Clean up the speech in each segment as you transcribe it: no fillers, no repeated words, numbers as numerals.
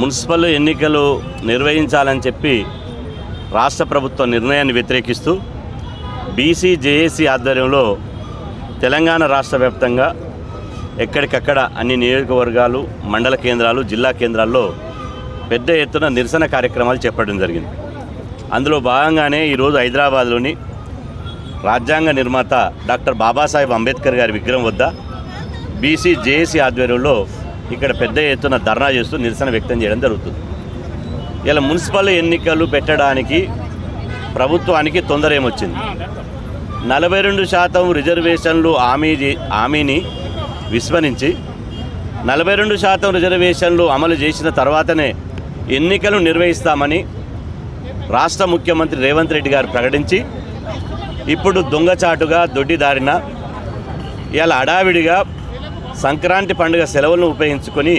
Municipal ఎన్నికలు నిర్వహించాలని చెప్పి రాష్ట్ర ప్రభుత్వ నిర్ణయాన్ని వ్యతిరేకిస్తూ బీసీ జేఏసీ ఆధ్వర్యంలో తెలంగాణ రాష్ట్ర వ్యాప్తంగా ఎక్కడికక్కడ అన్ని నియోజకవర్గాలు, మండల కేంద్రాలు, జిల్లా కేంద్రాల్లో పెద్ద ఎత్తున నిరసన కార్యక్రమాలు చేపట్టడం జరిగింది. అందులో భాగంగానే ఈరోజు హైదరాబాద్లోని రాజ్యాంగ నిర్మాత డాక్టర్ బాబాసాహెబ్ అంబేద్కర్ గారి విగ్రహం వద్ద బీసీ జేఏసీ ఆధ్వర్యంలో ఇక్కడ పెద్ద ఎత్తున ధర్నా చేస్తూ నిరసన వ్యక్తం చేయడం జరుగుతుంది. ఇలా మున్సిపల్ ఎన్నికలు పెట్టడానికి ప్రభుత్వానికి తొందర ఏమొచ్చింది? 42% రిజర్వేషన్లు హామీని విస్మరించి 42% రిజర్వేషన్లు అమలు చేసిన తర్వాతనే ఎన్నికలు నిర్వహిస్తామని రాష్ట్ర ముఖ్యమంత్రి రేవంత్ రెడ్డి గారు ప్రకటించి ఇప్పుడు దొంగచాటుగా దొడ్డిదారిన ఇలా హడావిడిగా సంక్రాంతి పండుగ సెలవులను ఉపయోగించుకొని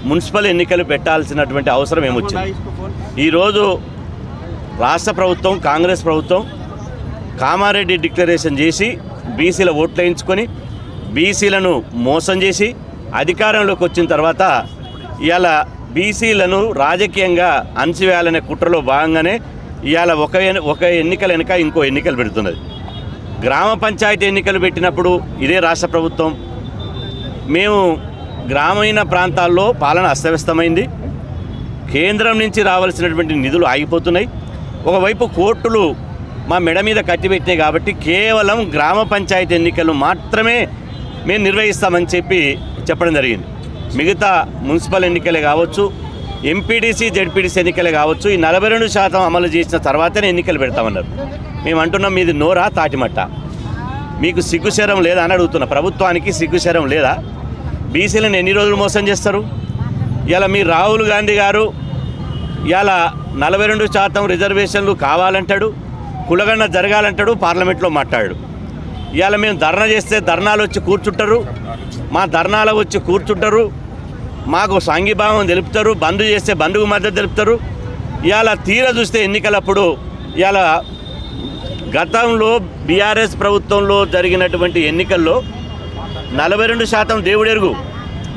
మున్సిపల్ ఎన్నికలు పెట్టాల్సినటువంటి అవసరం ఏమొచ్చింది? ఈరోజు రాష్ట్ర ప్రభుత్వం, కాంగ్రెస్ ప్రభుత్వం కామారెడ్డి డిక్లరేషన్ చేసి బీసీల ఓట్లు వేయించుకొని బీసీలను మోసం చేసి అధికారంలోకి వచ్చిన తర్వాత ఇవాళ బీసీలను రాజకీయంగా అణచివేయాలనే కుట్రలో భాగంగానే ఇవాళ ఒక ఎన్నికల వెనుక ఇంకో ఎన్నికలు పెడుతున్నది. గ్రామ పంచాయతీ ఎన్నికలు పెట్టినప్పుడు ఇదే రాష్ట్ర ప్రభుత్వం మేము గ్రామీణ ప్రాంతాల్లో పాలన అస్తవ్యస్తమైంది, కేంద్రం నుంచి రావాల్సినటువంటి నిధులు ఆగిపోతున్నాయి, ఒకవైపు కోర్టులు మా మెడ మీద కట్టిపెట్టాయి కాబట్టి కేవలం గ్రామ పంచాయతీ ఎన్నికలు మాత్రమే మేము నిర్వహిస్తామని చెప్పడం జరిగింది. మిగతా మున్సిపల్ ఎన్నికలే కావచ్చు, ఎంపీడీసీ, జెడ్పీడీసీ ఎన్నికలే కావచ్చు, ఈ 42% అమలు చేసిన తర్వాతనే ఎన్నికలు పెడతామన్నారు. మేము అంటున్నాం, మీది నోరా తాటిమట్ట? మీకు సిగ్గుశరం లేదా అని అడుగుతున్నా. ప్రభుత్వానికి సిగ్గుశరం లేదా? బీసీలను ఎన్ని రోజులు మోసం చేస్తారు? ఇలా మీ రాహుల్ గాంధీ గారు ఇలా 42% రిజర్వేషన్లు కావాలంటాడు, కులగన్న జరగాలంటాడు, పార్లమెంట్లో మాట్లాడాడు. ఇవాళ మేము ధర్నా చేస్తే ధర్నాలు వచ్చి కూర్చుంటారు, మా ధర్నాలు వచ్చి కూర్చుంటారు, మాకు సంఘీభావం తెలుపుతారు, బంద్ చేస్తే బంద్కు మద్దతు తెలుపుతారు. ఇవాళ తీర చూస్తే ఎన్నికలప్పుడు ఇవాళ గతంలో బీఆర్ఎస్ ప్రభుత్వంలో జరిగినటువంటి ఎన్నికల్లో 42% దేవుడెరుగు.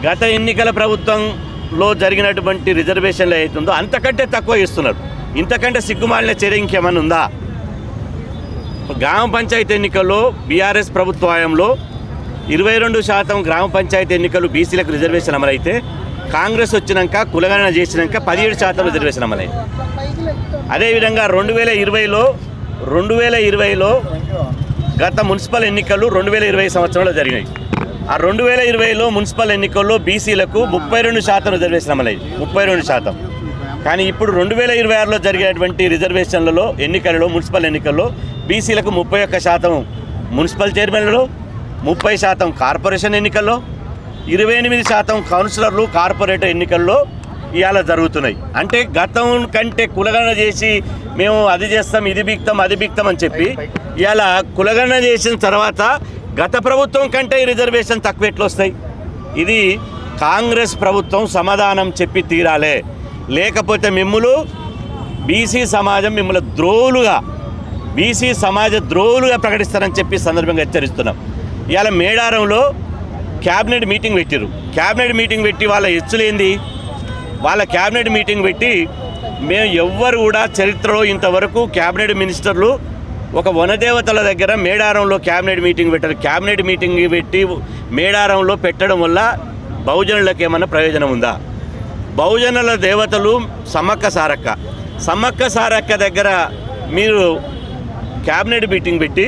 గత ఎన్నికల ప్రభుత్వంలో జరిగినటువంటి రిజర్వేషన్లు అవుతుందో అంతకంటే తక్కువ ఇస్తున్నారు. ఇంతకంటే సిగ్గుమాలిన చర్య ఇంకేమన్నా ఉందా? గ్రామ పంచాయతీ ఎన్నికల్లో బీఆర్ఎస్ ప్రభుత్వంలో 22% గ్రామ పంచాయతీ ఎన్నికలు బీసీలకు రిజర్వేషన్ అమలైతే కాంగ్రెస్ వచ్చినాక కులగణన చేసినాక 17% రిజర్వేషన్ అమలైంది. అదేవిధంగా 2020లో గత మున్సిపల్ ఎన్నికలు 2020 సంవత్సరంలో జరిగినాయి. ఆ 2020లో మున్సిపల్ ఎన్నికల్లో బీసీలకు 32% రిజర్వేషన్ అమలైంది, 32%. కానీ ఇప్పుడు 2026లో జరిగేటువంటి రిజర్వేషన్లలో ఎన్నికలలో, మున్సిపల్ ఎన్నికల్లో బీసీలకు 31% మున్సిపల్ చైర్మన్లలో, 30% కార్పొరేషన్ ఎన్నికల్లో, 28% కౌన్సిలర్లు కార్పొరేటర్ ఎన్నికల్లో ఇవాళ జరుగుతున్నాయి. అంటే గతం కంటే కులగణన చేసి మేము అది చేస్తాం, ఇది బిక్తాం, అది బిక్తాం అని చెప్పి ఇవాళ కులగణన చేసిన తర్వాత గత ప్రభుత్వం కంటే ఈ రిజర్వేషన్ తక్కువ ఎట్లా వస్తాయి? ఇది కాంగ్రెస్ ప్రభుత్వం సమాధానం చెప్పి తీరాలే. లేకపోతే మిమ్ములు బీసీ సమాజం మిమ్మల్ని బీసీ సమాజ ద్రోహులుగా ప్రకటిస్తారని చెప్పి సందర్భంగా హెచ్చరిస్తున్నాం. ఇవాళ మేడారంలో క్యాబినెట్ మీటింగ్ పెట్టారు. క్యాబినెట్ మీటింగ్ పెట్టి వాళ్ళ హెచ్చులేంది? వాళ్ళ క్యాబినెట్ మీటింగ్ పెట్టి మేము ఎవ్వరు కూడా చరిత్రలో ఇంతవరకు క్యాబినెట్ మినిస్టర్లు ఒక వనదేవతల దగ్గర మేడారంలో క్యాబినెట్ మీటింగ్ పెట్టారు. క్యాబినెట్ మీటింగ్ పెట్టి మేడారంలో పెట్టడం వల్ల బహుజనులకు ఏమన్నా ప్రయోజనం ఉందా? బహుజనుల దేవతలు సమ్మక్క సారక్క దగ్గర మీరు క్యాబినెట్ మీటింగ్ పెట్టి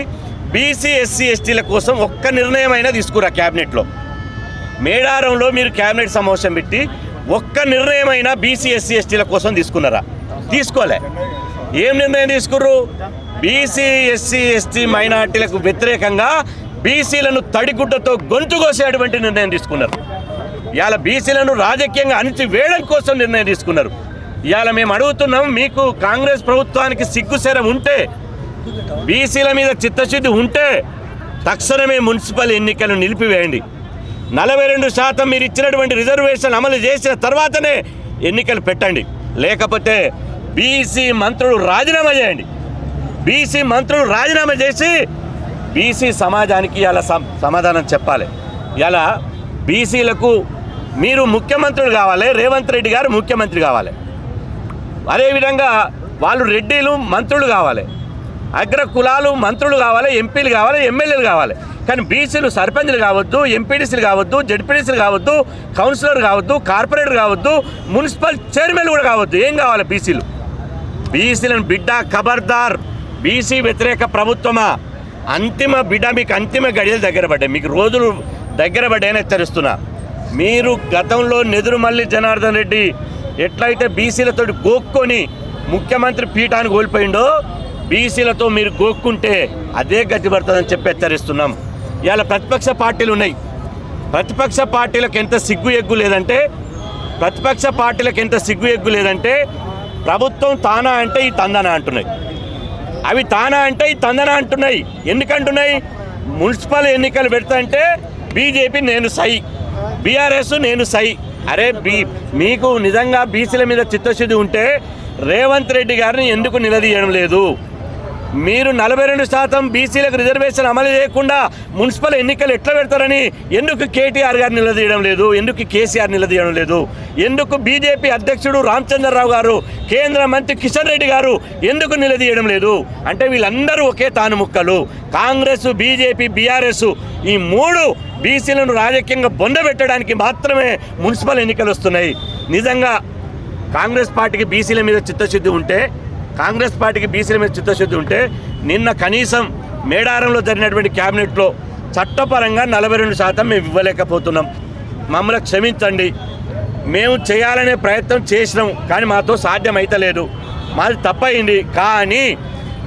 బీసీ, ఎస్సీ, ఎస్టీల కోసం ఒక్క నిర్ణయం అయినా తీసుకురా. క్యాబినెట్లో మేడారంలో మీరు క్యాబినెట్ సమావేశం పెట్టి ఒక్క నిర్ణయం అయినా బీసీ, ఎస్సీ, ఎస్టీల కోసం తీసుకున్నారా? తీసుకోలే. ఏం నిర్ణయం తీసుకుర్రు? బీసీ, ఎస్సీ, ఎస్టీ మైనార్టీలకు వ్యతిరేకంగా బీసీలను తడిగుడ్డతో గొంతు కోసేటువంటి నిర్ణయం తీసుకున్నారు. ఇవాళ బీసీలను రాజకీయంగా అణిచివేయడం కోసం నిర్ణయం తీసుకున్నారు. ఇవాళ మేము అడుగుతున్నాం, మీకు కాంగ్రెస్ ప్రభుత్వానికి సిగ్గుశరం ఉంటే, బీసీల మీద చిత్తశుద్ధి ఉంటే తక్షణమే మున్సిపల్ ఎన్నికలు నిలిపివేయండి. 42% మీరు ఇచ్చినటువంటి రిజర్వేషన్ అమలు చేసిన తర్వాతనే ఎన్నికలు పెట్టండి. లేకపోతే బీసీ మంత్రులు రాజీనామా చేయండి. బీసీ మంత్రులు రాజీనామా చేసి బీసీ సమాజానికి ఇలా సమాధానం చెప్పాలి. ఇలా బీసీలకు మీరు ముఖ్యమంత్రులు కావాలి, రేవంత్ రెడ్డి గారు ముఖ్యమంత్రి కావాలి. అదేవిధంగా వాళ్ళు రెడ్డిలు మంత్రులు కావాలి, అగ్ర కులాలు మంత్రులు కావాలి, ఎంపీలు కావాలి, ఎమ్మెల్యేలు కావాలి. కానీ బీసీలు సర్పంచ్లు కావద్దు, ఎంపీడీసీలు కావద్దు, జడ్పీడీసీలు కావద్దు, కౌన్సిలర్ కావద్దు, కార్పొరేటర్ కావద్దు, మున్సిపల్ చైర్మన్ కూడా కావద్దు. ఏం కావాలి బీసీలు? బీసీలను బిడ్డ ఖబర్దార్, బీసీ వ్యతిరేక ప్రభుత్వమా? అంతిమ బిడ్డ, మీకు అంతిమ గడియలు దగ్గర పడ్డాయి, మీకు రోజులు దగ్గర పడ్డాయని హెచ్చరిస్తున్నా. మీరు గతంలో నెదురుమల్లి జనార్దన్ రెడ్డి ఎట్లయితే బీసీలతో గోక్కొని ముఖ్యమంత్రి పీఠాన్ని కోల్పోయిండో, బీసీలతో మీరు గోక్కుంటే అదే గతి పడుతుందని చెప్పి హెచ్చరిస్తున్నాం. ఇవాళ ప్రతిపక్ష పార్టీలు ఉన్నాయి. ప్రతిపక్ష పార్టీలకు ఎంత సిగ్గు ఎగ్గు లేదంటే ప్రభుత్వం తానా అంటే ఈ తందన అంటున్నాయి, అవి తానా అంటే ఈ తందన అంటున్నాయి. ఎందుకంటున్నాయి? మున్సిపల్ ఎన్నికలు పెడతాంటే బీజేపీ నేను సై, బీఆర్ఎస్ నేను సై. అరే మీకు నిజంగా బీసీల మీద చిత్తశుద్ధి ఉంటే రేవంత్ రెడ్డి గారిని ఎందుకు నిలదీయడం లేదు? మీరు 42% బీసీలకు రిజర్వేషన్ అమలు చేయకుండా మున్సిపల్ ఎన్నికలు ఎట్లా పెడతారని ఎందుకు కేటీఆర్ గారు నిలదీయడం లేదు? ఎందుకు కేసీఆర్ నిలదీయడం లేదు? ఎందుకు బీజేపీ అధ్యక్షుడు రామచంద్రరావు గారు, కేంద్ర మంత్రి కిషన్ రెడ్డి గారు ఎందుకు నిలదీయడం లేదు? అంటే వీళ్ళందరూ ఒకే తాను ముక్కలు. కాంగ్రెస్, బీజేపీ, బీఆర్ఎస్ ఈ మూడు బీసీలను రాజకీయంగా బొందబెట్టడానికి మాత్రమే మున్సిపల్ ఎన్నికలు వస్తున్నాయి. నిజంగా కాంగ్రెస్ పార్టీకి బీసీల మీద చిత్తశుద్ధి ఉంటే నిన్న కనీసం మేడారంలో జరిగినటువంటి క్యాబినెట్లో చట్టపరంగా 42% మేము ఇవ్వలేకపోతున్నాం. మమ్మల్ని క్షమించండి. మేము చేయాలనే ప్రయత్నం చేసినాం, కానీ మాతో సాధ్యమైతలేదు. మాది తప్పయింది. కానీ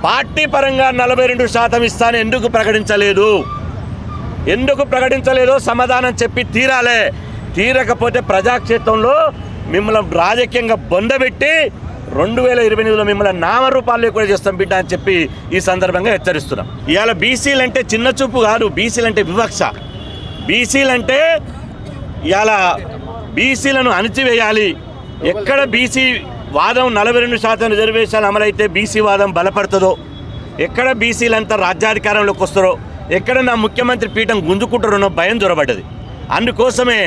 పార్టీ పరంగా 42% ఇస్తాను ఎందుకు ప్రకటించలేదో సమాధానం చెప్పి తీరాలే. తీరకపోతే ప్రజాక్షేత్రంలో మిమ్మల్ని రాజకీయంగా బొందబెట్టి 2028లో మిమ్మల్ని నామరూపాలు కూడా చేస్తాం బిడ్డ అని చెప్పి ఈ సందర్భంగా హెచ్చరిస్తున్నాం. ఇవాళ బీసీలు అంటే చిన్న చూపు కాదు, బీసీలు అంటే వివక్ష. బీసీలంటే ఇవాళ బీసీలను అణిచివేయాలి. ఎక్కడ బీసీ వాదం 42% రిజర్వేషన్ అమలైతే బీసీ వాదం బలపడుతుందో, ఎక్కడ బీసీలంతా రాజ్యాధికారంలోకి వస్తారో, ఎక్కడ నా ముఖ్యమంత్రి పీఠం గుంజుకుంటారో భయం దొరబడ్డది. అందుకోసమే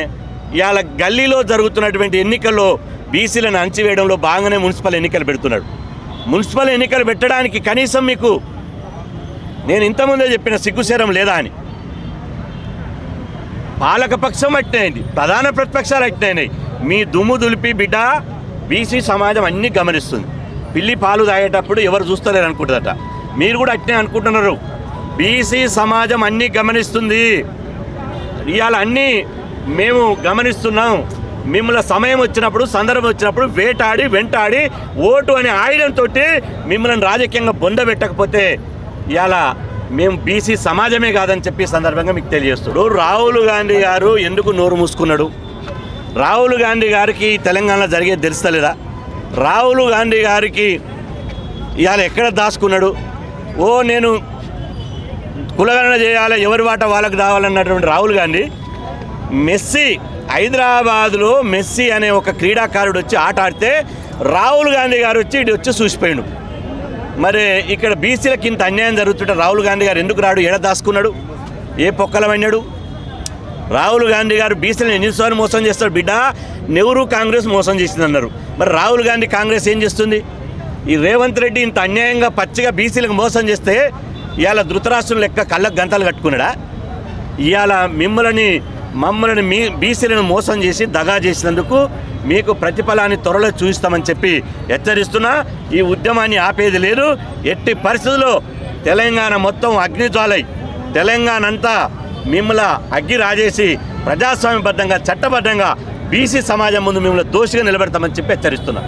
ఇవాళ గల్లీలో జరుగుతున్నటువంటి ఎన్నికల్లో బీసీలను అణచివేయడంలో భాగంగానే మున్సిపల్ ఎన్నికలు పెడుతున్నాడు. మున్సిపల్ ఎన్నికలు పెట్టడానికి కనీసం మీకు నేను ఇంతకుముందే చెప్పిన సిగ్గుశరం లేదా అని. పాలకపక్షం అట్టినైంది, ప్రధాన ప్రతిపక్షాలు అట్టినాయి. మీ దుమ్ము దులిపి బిడ్డ బీసీ సమాజం అన్నీ గమనిస్తుంది. పిల్లి పాలు తాగేటప్పుడు ఎవరు చూస్తలేరు అనుకుంటుందట. మీరు కూడా అట్నే అనుకుంటున్నారు. బీసీ సమాజం అన్నీ గమనిస్తుంది. ఇవాళ అన్నీ మేము గమనిస్తున్నాం. మిమ్మల్ని సమయం వచ్చినప్పుడు, సందర్భం వచ్చినప్పుడు వెంటాడి ఓటు అనే ఆయుధంతో మిమ్మల్ని రాజకీయంగా బొందబెట్టకపోతే ఇవాళ మేము బీసీ సమాజమే కాదని చెప్పి సందర్భంగా మీకు తెలియజేస్తాడు. రాహుల్ గాంధీ గారు ఎందుకు నోరు మూసుకున్నాడు? రాహుల్ గాంధీ గారికి తెలంగాణలో జరిగేది తెలుస్తలేదా? రాహుల్ గాంధీ గారికి ఇవాళ ఎక్కడ దాచుకున్నాడు? నేను కులగణన చేయాలి, ఎవరి వాటా వాళ్ళకి రావాలన్నటువంటి రాహుల్ గాంధీ హైదరాబాద్లో మెస్సీ అనే ఒక క్రీడాకారుడు వచ్చి ఆట ఆడితే రాహుల్ గాంధీ గారు వచ్చి చూసిపోయాడు. మరి ఇక్కడ బీసీలకు ఇంత అన్యాయం జరుగుతుంటే రాహుల్ గాంధీ గారు ఎందుకు రాడు? ఎడ దాచుకున్నాడు? ఏ పొక్కలమన్నాడు? రాహుల్ గాంధీ గారు బీసీలను ఎన్నిసార్లు మోసం చేస్తాడు బిడ్డ? నెహ్రూ కాంగ్రెస్ మోసం చేసిందన్నారు. మరి రాహుల్ గాంధీ కాంగ్రెస్ ఏం చేస్తుంది? ఈ రేవంత్ రెడ్డి ఇంత అన్యాయంగా పచ్చిగా బీసీలకు మోసం చేస్తే ఇవాళ ధృతరాష్ట్రం లెక్క కళ్ళకు గంతలు కట్టుకున్నాడా? ఇవాళ మమ్మల్ని బీసీలను మోసం చేసి దగా చేసినందుకు మీకు ప్రతిఫలాన్ని త్వరలో చూపిస్తామని చెప్పి హెచ్చరిస్తున్నా. ఈ ఉద్యమాన్ని ఆపేది లేదు. ఎట్టి పరిస్థితుల్లో తెలంగాణ మొత్తం అగ్నిజ్వాలై, తెలంగాణ అంతా మిమ్మల్ని అగ్గి రాజేసి ప్రజాస్వామ్యబద్ధంగా, చట్టబద్ధంగా బీసీ సమాజం ముందు మిమ్మల్ని దోషిగా నిలబెడతామని చెప్పి హెచ్చరిస్తున్నా.